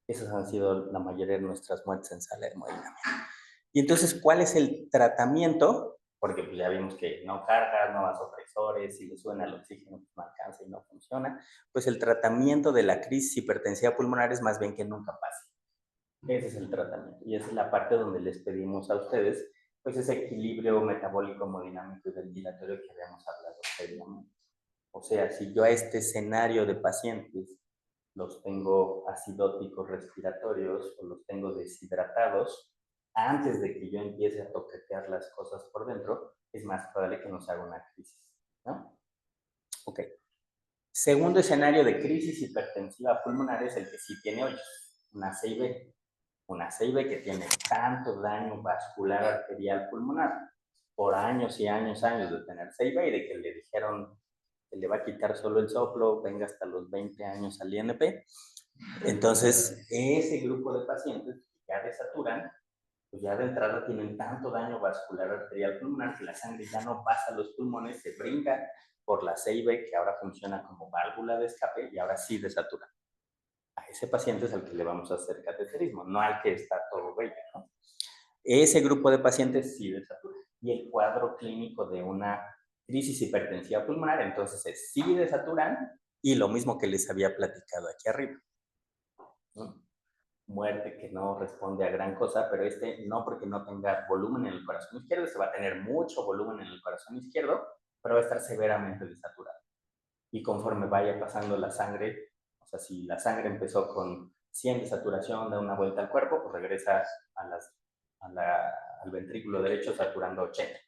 Esas han sido la mayoría de nuestras muertes en sala de hemodinamia. Y entonces, ¿cuál es el tratamiento? Porque pues ya vimos que no cargas, no vasopresores, si le suena el oxígeno, pues no alcanza y no funciona. Pues el tratamiento de la crisis hipertensiva pulmonar es más bien que nunca pase. Ese es el tratamiento. Y esa es la parte donde les pedimos a ustedes, pues ese equilibrio metabólico, hemodinámico y ventilatorio que habíamos hablado previamente. O sea, si yo a este escenario de pacientes los tengo acidóticos respiratorios o los tengo deshidratados, antes de que yo empiece a toquetear las cosas por dentro, es más probable que nos haga una crisis, ¿no? Ok. Segundo escenario de crisis hipertensiva pulmonar es el que sí tiene hoyos, una CIB. Una CIB que tiene tanto daño vascular arterial pulmonar por años y años de tener CIB y de que le dijeron que le va a quitar solo el soplo, venga hasta los 20 años al INP. Entonces, ese grupo de pacientes que ya desaturan, pues ya de entrada tienen tanto daño vascular arterial pulmonar que la sangre ya no pasa a los pulmones, se brinca por la CIB que ahora funciona como válvula de escape y ahora sí desatura. A ese paciente es al que le vamos a hacer cateterismo, no al que está todo bello, ¿no? Ese grupo de pacientes sí desatura. Y el cuadro clínico de una crisis hipertensiva pulmonar, entonces es sí desaturan y lo mismo que les había platicado aquí arriba, ¿no? Muerte que no responde a gran cosa, pero no porque no tenga volumen en el corazón izquierdo, se va a tener mucho volumen en el corazón izquierdo, pero va a estar severamente desaturado. Y conforme vaya pasando la sangre, o sea, si la sangre empezó con 100 de saturación, da una vuelta al cuerpo, pues regresa al ventrículo derecho saturando 80.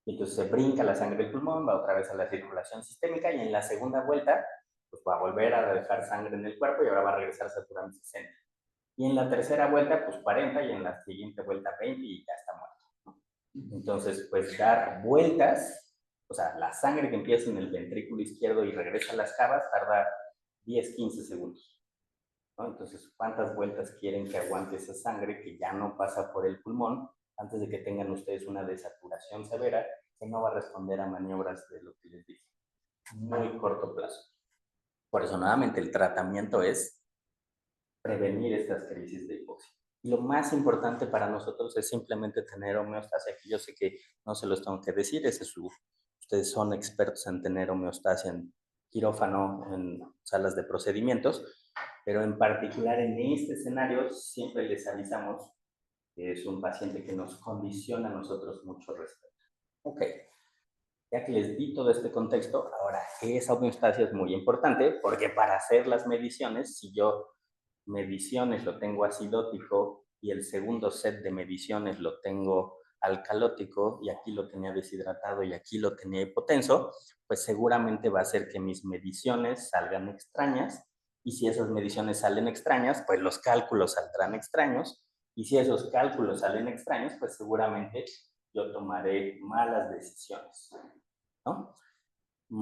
Y entonces se brinca la sangre del pulmón, va otra vez a la circulación sistémica y en la segunda vuelta, pues va a volver a dejar sangre en el cuerpo y ahora va a regresar saturando 60. Y en la tercera vuelta, pues 40 y en la siguiente vuelta 20 y ya está muerto. Entonces, pues dar vueltas, o sea, la sangre que empieza en el ventrículo izquierdo y regresa a las cavas tarda 10, 15 segundos, ¿no? Entonces, ¿cuántas vueltas quieren que aguante esa sangre que ya no pasa por el pulmón antes de que tengan ustedes una desaturación severa que no va a responder a maniobras de lo que les dije? Muy corto plazo. Por eso, nuevamente, el tratamiento es prevenir estas crisis de hipoxia. Y lo más importante para nosotros es simplemente tener homeostasia, que yo sé que no se los tengo que decir, ustedes son expertos en tener homeostasia en quirófano, en salas de procedimientos, pero en particular en este escenario siempre les avisamos que es un paciente que nos condiciona a nosotros mucho respeto. Ok, ya que les di todo este contexto, ahora esa homeostasia es muy importante porque para hacer las mediciones, si yo mediciones lo tengo acidótico y el segundo set de mediciones lo tengo alcalótico y aquí lo tenía deshidratado y aquí lo tenía hipotenso, pues seguramente va a ser que mis mediciones salgan extrañas y si esas mediciones salen extrañas, pues los cálculos saldrán extraños y si esos cálculos salen extraños, pues seguramente yo tomaré malas decisiones, ¿no?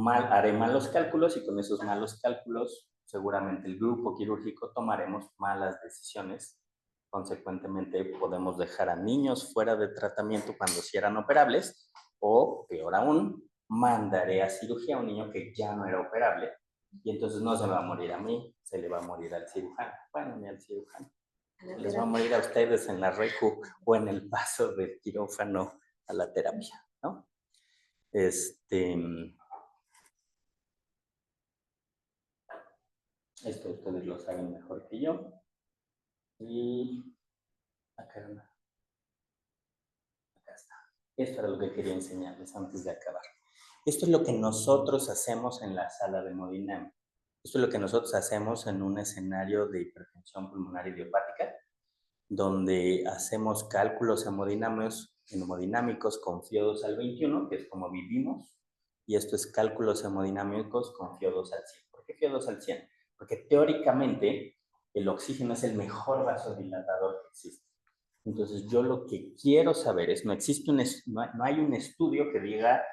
Haré malos cálculos y con esos malos cálculos seguramente el grupo quirúrgico tomaremos malas decisiones. Consecuentemente podemos dejar a niños fuera de tratamiento cuando sí eran operables o, peor aún, mandaré a cirugía a un niño que ya no era operable y entonces no se me va a morir a mí, se le va a morir al cirujano. Bueno, ni al cirujano. Se les va a morir a ustedes en la recu o en el paso del quirófano a la terapia, ¿no? Esto ustedes lo saben mejor que yo. Y acá está. Esto era lo que quería enseñarles antes de acabar. Esto es lo que nosotros hacemos en la sala de hemodinamia. Esto es lo que nosotros hacemos en un escenario de hipertensión pulmonar idiopática, donde hacemos cálculos hemodinámicos en hemodinámicos con FIO2 al 21, que es como vivimos, y esto es cálculos hemodinámicos con FIO2 al 100. ¿Por qué FIO2 al 100? Porque teóricamente el oxígeno es el mejor vasodilatador que existe. Entonces yo lo que quiero saber es, no hay un estudio que diga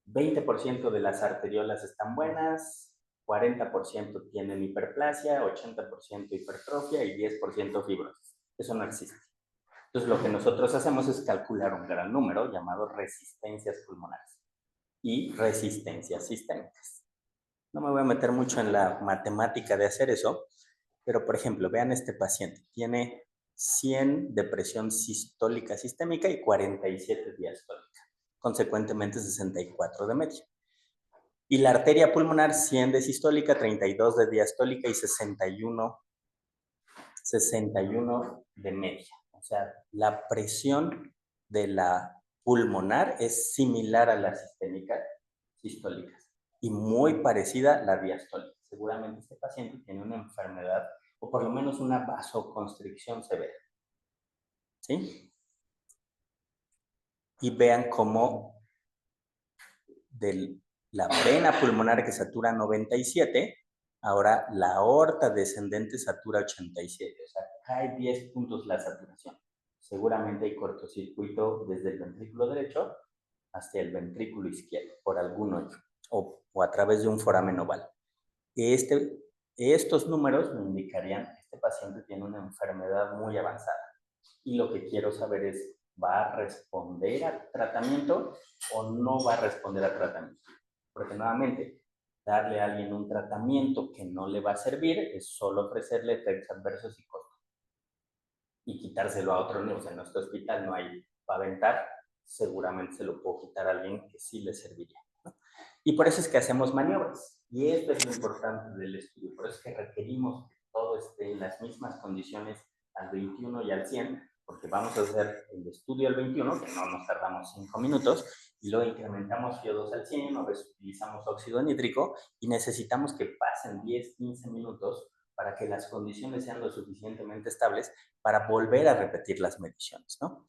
20% de las arteriolas están buenas, 40% tienen hiperplasia, 80% hipertrofia y 10% fibrosis. Eso no existe. Entonces lo que nosotros hacemos es calcular un gran número llamado resistencias pulmonares y resistencias sistémicas. No me voy a meter mucho en la matemática de hacer eso, pero por ejemplo, vean este paciente. Tiene 100 de presión sistólica sistémica y 47 diastólica. Consecuentemente 64 de media. Y la arteria pulmonar 100 de sistólica, 32 de diastólica y 61 de media. O sea, la presión de la pulmonar es similar a la sistémica sistólica y muy parecida a la diastólica. Seguramente este paciente tiene una enfermedad o por lo menos una vasoconstricción severa. ¿Sí? Y vean cómo de la vena pulmonar que satura 97, ahora la aorta descendente satura 87. O sea, cae 10 puntos la saturación. Seguramente hay cortocircuito desde el ventrículo derecho hasta el ventrículo izquierdo, por algún hoyo, o a través de un foramen oval. Estos números me indicarían que este paciente tiene una enfermedad muy avanzada. Y lo que quiero saber es, ¿va a responder al tratamiento o no va a responder al tratamiento? Porque nuevamente, darle a alguien un tratamiento que no le va a servir es solo ofrecerle efectos adversos y costos. Y quitárselo a otro niño. O sea, en nuestro hospital no hay para aventar, seguramente se lo puedo quitar a alguien que sí le serviría, ¿no? Y por eso es que hacemos maniobras. Y esto es lo importante del estudio. Por eso es que requerimos que todo esté en las mismas condiciones al 21 y al 100, porque vamos a hacer el estudio al 21, que no nos tardamos 5 minutos, y luego incrementamos FIO2 al 100, o utilizamos óxido nítrico, y necesitamos que pasen 10, 15 minutos para que las condiciones sean lo suficientemente estables para volver a repetir las mediciones, ¿no?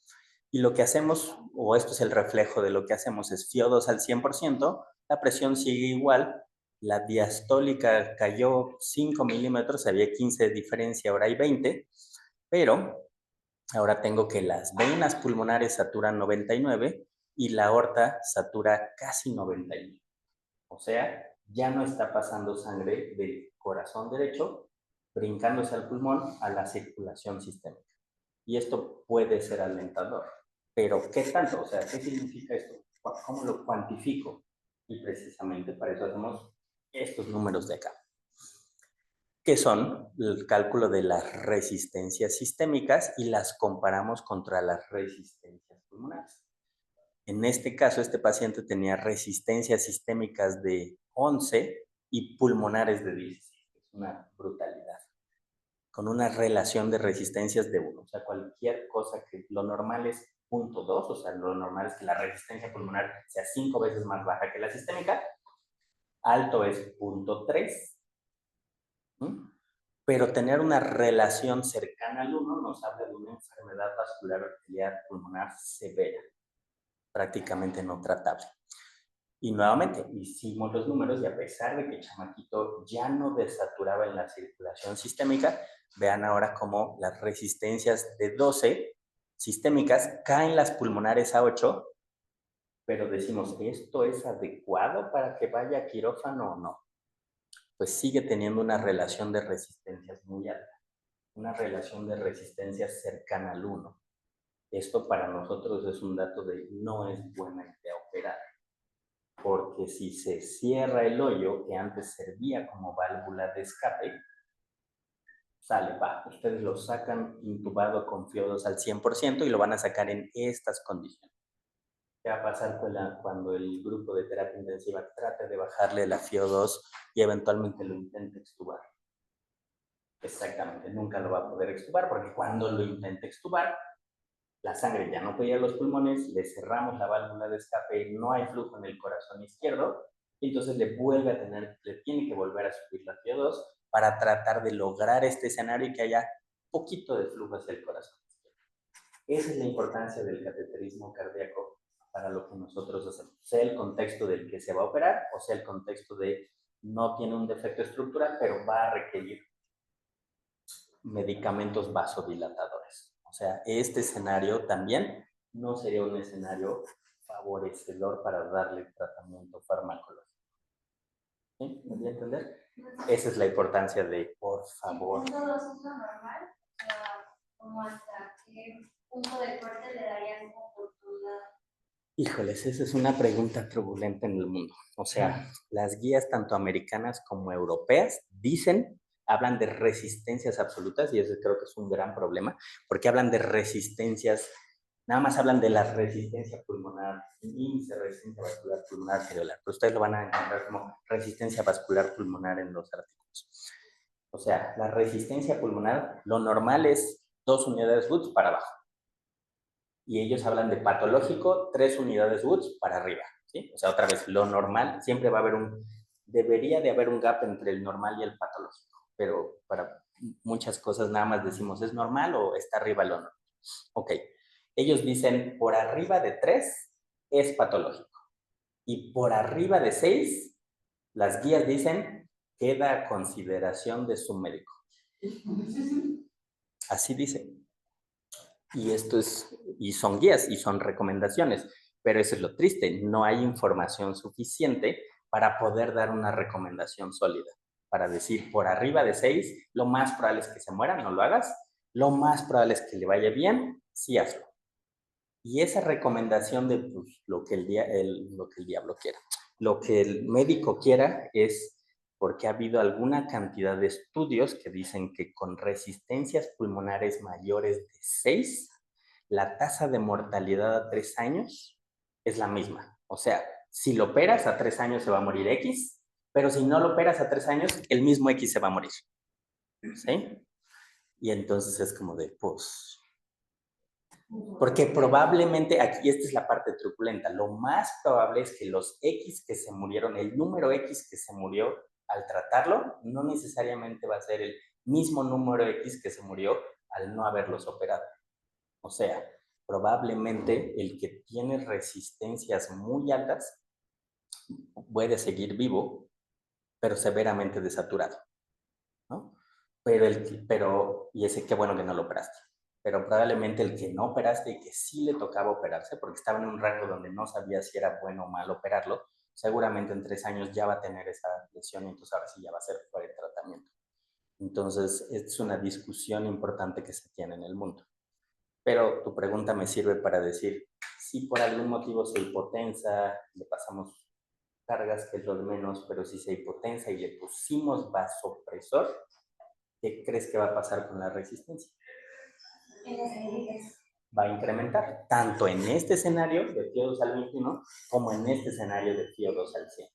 Y lo que hacemos, o esto es el reflejo de lo que hacemos, es FIO2 al 100%, la presión sigue igual, la diastólica cayó 5 milímetros, había 15 de diferencia, ahora hay 20, pero ahora tengo que las venas pulmonares saturan 99 y la aorta satura casi 91. O sea, ya no está pasando sangre del corazón derecho, brincándose al pulmón a la circulación sistémica. Y esto puede ser alentador. Pero, ¿qué tanto? O sea, ¿qué significa esto? ¿Cómo lo cuantifico? Y precisamente para eso hacemos estos números de acá, que son el cálculo de las resistencias sistémicas y las comparamos contra las resistencias pulmonares. En este caso, este paciente tenía resistencias sistémicas de 11 y pulmonares de 16. Es una brutalidad. Con una relación de resistencias de 1. O sea, cualquier cosa que lo normal es 0.2, o sea, lo normal es que la resistencia pulmonar sea 5 veces más baja que la sistémica. Alto es 0.3. Pero tener una relación cercana al 1 nos habla de una enfermedad vascular arterial pulmonar severa, prácticamente no tratable. Y nuevamente, hicimos los números y a pesar de que el chamaquito ya no desaturaba en la circulación sistémica, vean ahora cómo las resistencias de 12 sistémicas caen las pulmonares a 8, pero decimos, ¿esto es adecuado para que vaya a quirófano o no? Pues sigue teniendo una relación de resistencias muy alta, una relación de resistencias cercana al 1. Esto para nosotros es un dato de no es buena idea operar, porque si se cierra el hoyo que antes servía como válvula de escape, sale, va, ustedes lo sacan intubado con FIO2 al 100% y lo van a sacar en estas condiciones. ¿Qué va a pasar cuando el grupo de terapia intensiva trate de bajarle la FIO2 y eventualmente lo intente extubar? Exactamente, nunca lo va a poder extubar porque cuando lo intente extubar, la sangre ya no puede ir a los pulmones, le cerramos la válvula de escape, no hay flujo en el corazón izquierdo, y entonces le tiene que volver a subir la FIO2 para tratar de lograr este escenario y que haya poquito de flujo hacia el corazón izquierdo. Esa es la importancia del cateterismo cardíaco para lo que nosotros hacemos, sea el contexto del que se va a operar o sea el contexto de no tiene un defecto estructural, pero va a requerir medicamentos vasodilatadores. O sea, este escenario también no sería un escenario favorecedor para darle tratamiento farmacológico. ¿Sí? ¿Me voy a entender? Esa es la importancia de, por favor. ¿El punto 2 es lo normal? O sea, ¿cómo hasta qué punto de corte le darían oportunidad? Híjoles, esa es una pregunta turbulenta en el mundo. O sea, las guías tanto americanas como europeas hablan de resistencias absolutas y eso creo que es un gran problema, porque hablan de resistencias, nada más hablan de la resistencia pulmonar, índice de resistencia vascular pulmonar cerebral, pero ustedes lo van a encontrar como resistencia vascular pulmonar en los artículos. O sea, la resistencia pulmonar, lo normal es 2 unidades Woods para abajo. Y ellos hablan de patológico, 3 unidades Woods para arriba, ¿sí? O sea, otra vez, lo normal, siempre va a haber debería de haber un gap entre el normal y el patológico, pero para muchas cosas nada más decimos, ¿es normal o está arriba lo normal? Ok, ellos dicen, por arriba de 3 es patológico, y por arriba de 6, las guías dicen, queda a consideración de su médico. Así dice. Y son guías y son recomendaciones, pero eso es lo triste, no hay información suficiente para poder dar una recomendación sólida, para decir por arriba de 6, lo más probable es que se muera, no lo hagas, lo más probable es que le vaya bien, sí hazlo. Y esa recomendación de pues, lo que el diablo quiera, lo que el médico quiera es porque ha habido alguna cantidad de estudios que dicen que con resistencias pulmonares mayores de 6, la tasa de mortalidad a 3 años es la misma. O sea, si lo operas a 3 años se va a morir X, pero si no lo operas a 3 años, el mismo X se va a morir. ¿Sí? Y entonces es como de, pues, porque probablemente, aquí esta es la parte truculenta, lo más probable es que los X que se murieron, el número X que se murió al tratarlo, no necesariamente va a ser el mismo número X que se murió al no haberlos operado. O sea, probablemente el que tiene resistencias muy altas puede seguir vivo, pero severamente desaturado, ¿no? Y ese qué bueno que no lo operaste. Pero probablemente el que no operaste y que sí le tocaba operarse, porque estaba en un rango donde no sabía si era bueno o mal operarlo, seguramente en 3 años ya va a tener esa lesión y entonces ahora sí ya va a ser fuera de tratamiento. Entonces, es una discusión importante que se tiene en el mundo. Pero tu pregunta me sirve para decir, si por algún motivo se hipotensa, le pasamos cargas, que es lo de menos, pero si se hipotensa y le pusimos vasopresor, ¿qué crees que va a pasar con la resistencia? Va a incrementar, tanto en este escenario de FIO2 al 21 como en este escenario de FIO2 al 100.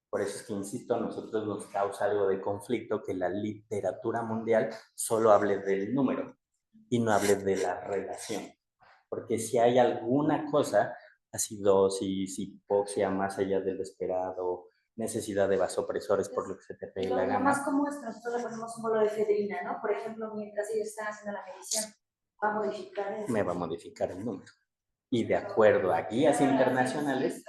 Por eso es que, insisto, a nosotros nos causa algo de conflicto que la literatura mundial solo hable del número y no hable de la relación. Porque si hay alguna cosa, acidosis, hipoxia más allá del esperado, necesidad de vasopresores por lo que se te pegue la gana. Lo más común es que nosotros le ponemos un bolo de efedrina, ¿no? Por ejemplo, mientras ellos están haciendo la medición, va a modificar eso. Me va a modificar el número. Y de acuerdo a guías internacionales,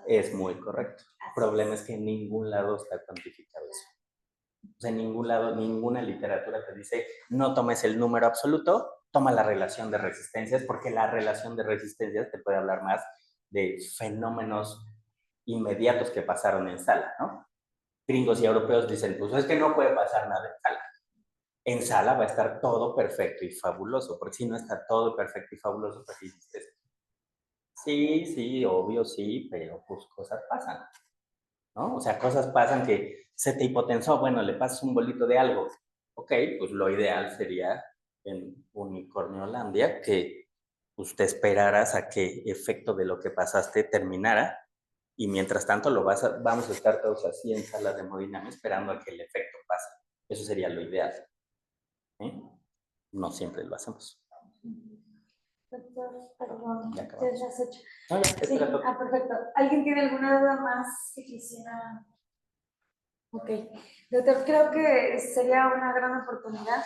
es muy correcto. El problema es que en ningún lado está cuantificado eso. O sea, en ningún lado, ninguna literatura te dice, no tomes el número absoluto, toma la relación de resistencias, porque la relación de resistencias te puede hablar más de fenómenos inmediatos que pasaron en sala, ¿no? Gringos y europeos dicen, pues es que no puede pasar nada en sala. En sala va a estar todo perfecto y fabuloso, porque si no está todo perfecto y fabuloso, pues hiciste eso. Sí, sí, obvio, sí, pero pues cosas pasan, ¿no? O sea, cosas pasan que se te hipotensó, bueno, le pasas un bolito de algo. Ok, pues lo ideal sería en Unicorniolandia que pues, te esperaras a que efecto de lo que pasaste terminara y mientras tanto vamos a estar todos así en salas de hemodinamia esperando a que el efecto pase. Eso sería lo ideal. ¿Eh? No siempre lo hacemos. Doctor, perdón, Ya ya acabamos. has hecho. No, ya, Sí, perfecto. ¿Alguien tiene alguna duda más que quisiera? Ok. Doctor, creo que sería una gran oportunidad